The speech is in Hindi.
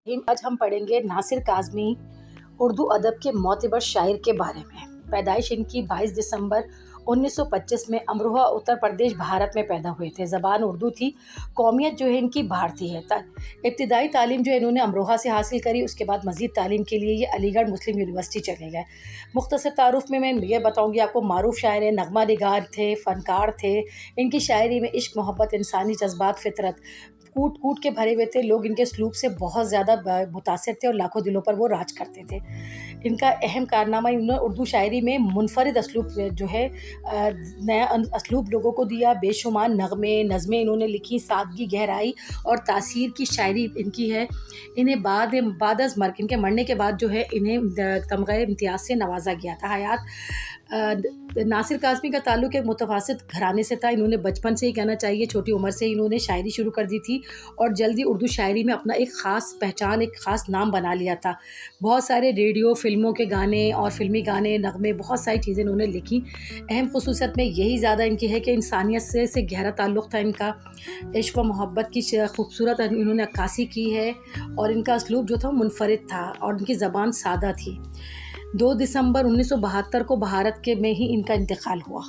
आज हम पढ़ेंगे नासिर काज़मी उर्दू अदब के मोतबर शायर के बारे में। पैदाइश इनकी 22 दिसंबर 1925 में अमरोहा उत्तर प्रदेश भारत में पैदा हुए थे। ज़बान उर्दू थी। कौमियत जो है इनकी भारतीय है। इब्तिदाई तालीम जो इन्होंने अमरोहा से हासिल करी, उसके बाद मज़ीद तालीम के लिए ये अलीगढ़ मुस्लिम यूनिवर्सिटी चले गए। मुख्तसर तारुफ में मैं ये बताऊँगी आपको, मारूफ शायर हैं, नगमा निगार थे, फ़नकार थे। इनकी शायरी में इश्क, मोहब्बत, इंसानी जज्बात, फितरत कूट कूट के भरे हुए थे। लोग इनके सलूक से बहुत ज़्यादा मुतासिर थे और लाखों दिलों पर वो राज करते थे। इनका अहम कारनामा, इन्होंने उर्दू शायरी में मुनफरिद असलूब जो है नया असलूब लोगों को दिया। बेशुमार नगमे, नज़में इन्होंने लिखी। सादगी, गहराई और तासीर की शायरी इनकी है। इन्हें बाद अज़ मर्ग, इनके मरने के बाद जो है इन्हें तमग़े इम्तियाज़ से नवाजा गया था। हयात नासिर काज़मी का ताल्लुक़ एक मुतवासित घराने से था। इन्होंने बचपन से ही, कहना चाहिए छोटी उम्र से इन्होंने शायरी शुरू कर दी थी और जल्दी उर्दू शायरी में अपना एक ख़ास पहचान, एक ख़ास नाम बना लिया था। बहुत सारे रेडियो, फ़िल्मों के गाने और फ़िल्मी गाने, नग़मे, बहुत सारी चीज़ें इन्होंने लिखी। अहम ख़ुसूसियत में यही ज़्यादा इनकी है कि इंसानियत से गहरा ताल्लुक़ था इनका। इश्क़ व मोहब्बत की खूबसूरत इन्होंने अक्कासी की है और इनका असलूब जो था मुनफ़रिद था और इनकी ज़बान सादा थी। 2 दिसंबर 1972 को भारत में ही इनका इंतकाल हुआ।